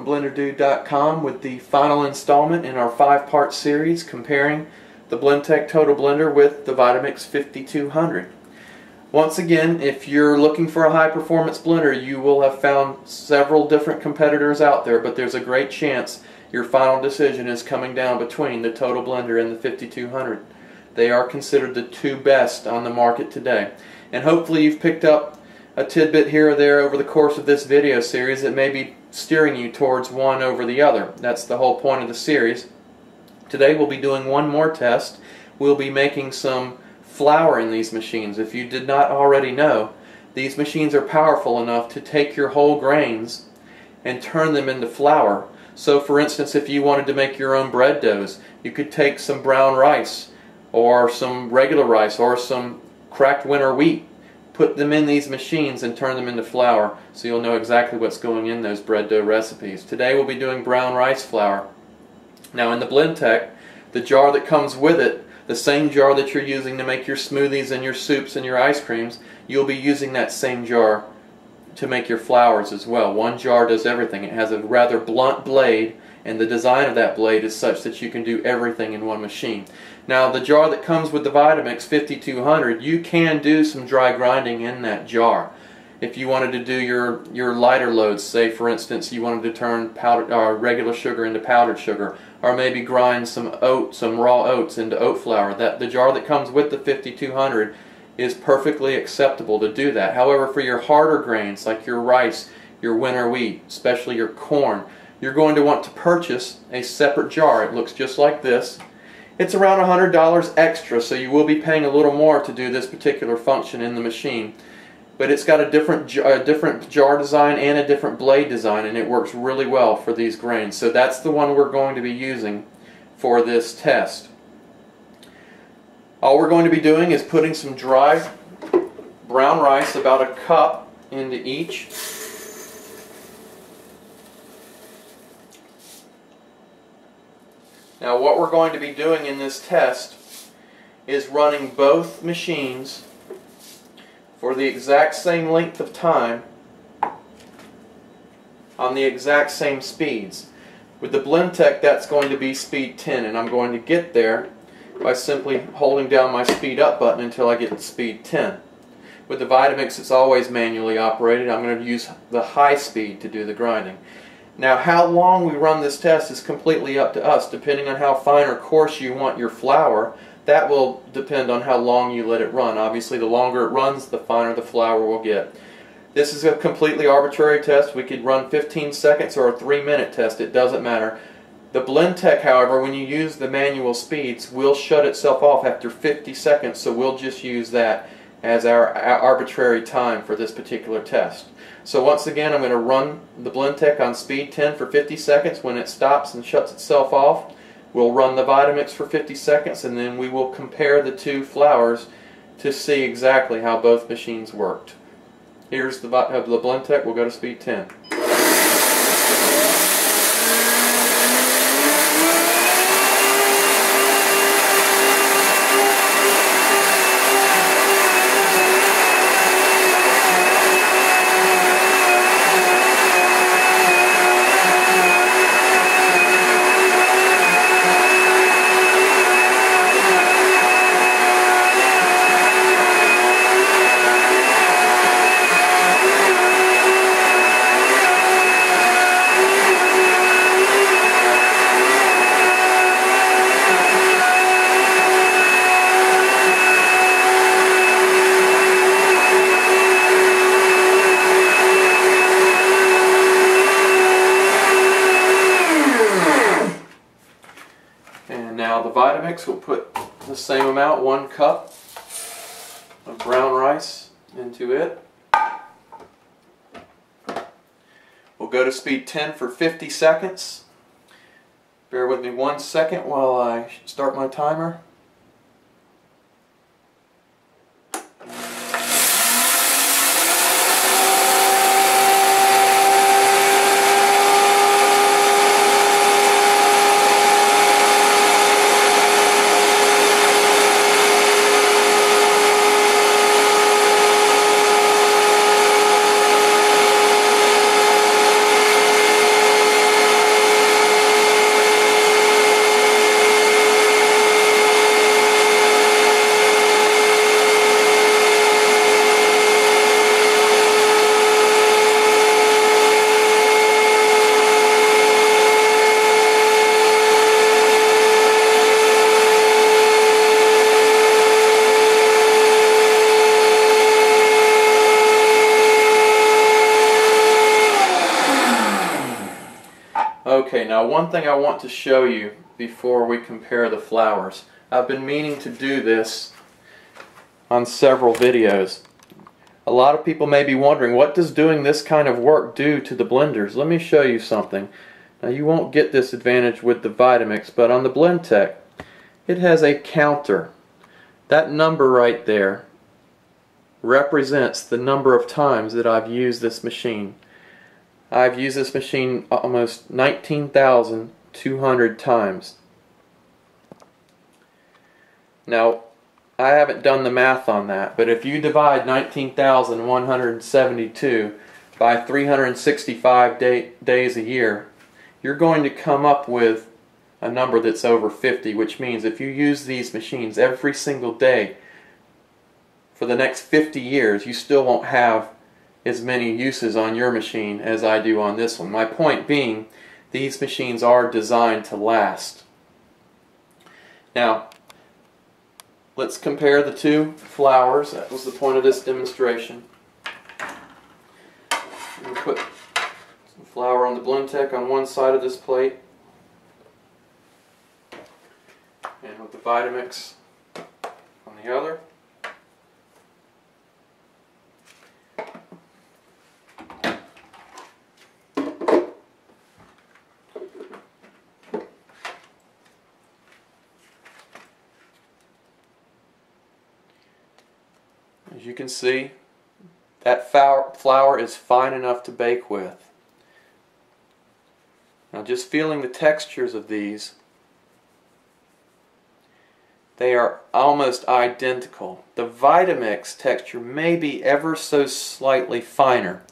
from BlenderDude.com with the final installment in our 5-part series comparing the Blendtec Total Blender with the Vitamix 5200. Once again, if you're looking for a high-performance blender, you will have found several different competitors out there, but there's a great chance your final decision is coming down between the Total Blender and the 5200. They are considered the two best on the market today. And hopefully you've picked up a tidbit here or there over the course of this video series that may be steering you towards one over the other. That's the whole point of the series. Today we'll be doing one more test. We'll be making some flour in these machines. If you did not already know, these machines are powerful enough to take your whole grains and turn them into flour. So for instance, if you wanted to make your own bread doughs, you could take some brown rice or some regular rice or some cracked winter wheat, put them in these machines and turn them into flour, so you'll know exactly what's going in those bread dough recipes. Today we'll be doing brown rice flour. Now in the Blendtec, the jar that comes with it, the same jar that you're using to make your smoothies and your soups and your ice creams, you'll be using that same jar to make your flours as well. One jar does everything. It has a rather blunt blade, and the design of that blade is such that you can do everything in one machine. Now the jar that comes with the Vitamix 5200, you can do some dry grinding in that jar. If you wanted to do your lighter loads, say for instance you wanted to turn regular sugar into powdered sugar, or maybe grind some raw oats into oat flour, the jar that comes with the 5200 is perfectly acceptable to do that. However, for your harder grains like your rice, your winter wheat, especially your corn, you're going to want to purchase a separate jar. It looks just like this. It's around $100 extra, so you will be paying a little more to do this particular function in the machine. But it's got a different jar design and a different blade design, and it works really well for these grains. So that's the one we're going to be using for this test. All we're going to be doing is putting some dry brown rice, about a cup, into each. Now what we're going to be doing in this test is running both machines for the exact same length of time on the exact same speeds. With the Blendtec, that's going to be speed 10, and I'm going to get there by simply holding down my speed up button until I get to speed 10. With the Vitamix, it's always manually operated. I'm going to use the high speed to do the grinding. Now how long we run this test is completely up to us. Depending on how fine or coarse you want your flour, that will depend on how long you let it run. Obviously the longer it runs, the finer the flour will get. This is a completely arbitrary test. We could run 15 seconds or a 3-minute test, it doesn't matter. The Blendtec, however, when you use the manual speeds, will shut itself off after 50 seconds, so we'll just use that as our arbitrary time for this particular test. So once again, I'm going to run the Blendtec on speed 10 for 50 seconds. When it stops and shuts itself off, we'll run the Vitamix for 50 seconds, and then we will compare the two flours to see exactly how both machines worked. Here's the Blendtec. We'll go to speed 10. Now the Vitamix will put the same amount, 1 cup of brown rice into it. We'll go to speed 10 for 50 seconds. Bear with me 1 second while I start my timer. Okay, now one thing I want to show you before we compare the flours. I've been meaning to do this on several videos. A lot of people may be wondering, what does doing this kind of work do to the blenders? Let me show you something. Now, you won't get this advantage with the Vitamix, but on the Blendtec, it has a counter. That number right there represents the number of times that I've used this machine. I've used this machine almost 19,200 times. Now, I haven't done the math on that, but if you divide 19,172 by 365 days a year, you're going to come up with a number that's over 50, which means if you use these machines every single day for the next 50 years, you still won't have as many uses on your machine as I do on this one. My point being, these machines are designed to last. Now, let's compare the two flours. That was the point of this demonstration. We'll put some flour on the Blendtec on one side of this plate, and with the Vitamix on the other. As you can see, that flour is fine enough to bake with. Now, just feeling the textures of these, they are almost identical. The Vitamix texture may be ever so slightly finer,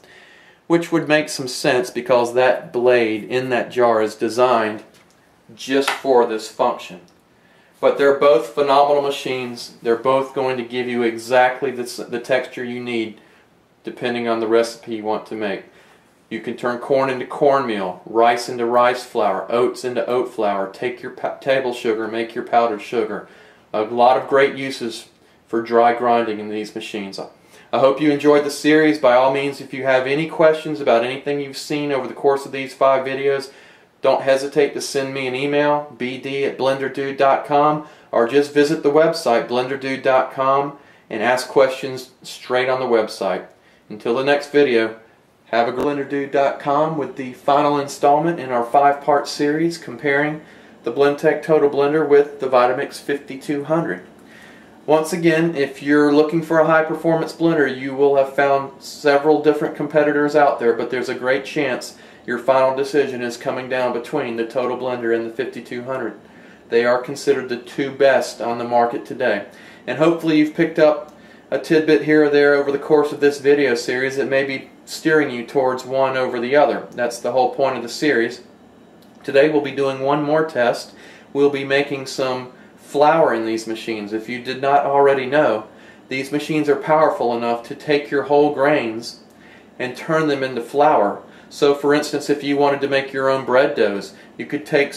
which would make some sense because that blade in that jar is designed just for this function. But they're both phenomenal machines. They're both going to give you exactly the texture you need depending on the recipe you want to make. You can turn corn into cornmeal, rice into rice flour, oats into oat flour, take your table sugar, make your powdered sugar. A lot of great uses for dry grinding in these machines. I hope you enjoyed the series. By all means, if you have any questions about anything you've seen over the course of these 5 videos, don't hesitate to send me an email, bd@blenderdude.com, or just visit the website, blenderdude.com, and ask questions straight on the website. Until the next video, have a good blenderdude.com with the final installment in our 5-part series comparing the Blendtec Total Blender with the Vitamix 5200. Once again, if you're looking for a high-performance blender, you will have found several different competitors out there, but there's a great chance your final decision is coming down between the Total Blender and the 5200. They are considered the 2 best on the market today. And hopefully you've picked up a tidbit here or there over the course of this video series that may be steering you towards one over the other. That's the whole point of the series. Today we'll be doing one more test. We'll be making some flour in these machines. If you did not already know, these machines are powerful enough to take your whole grains and turn them into flour. So for instance, if you wanted to make your own bread doughs, you could take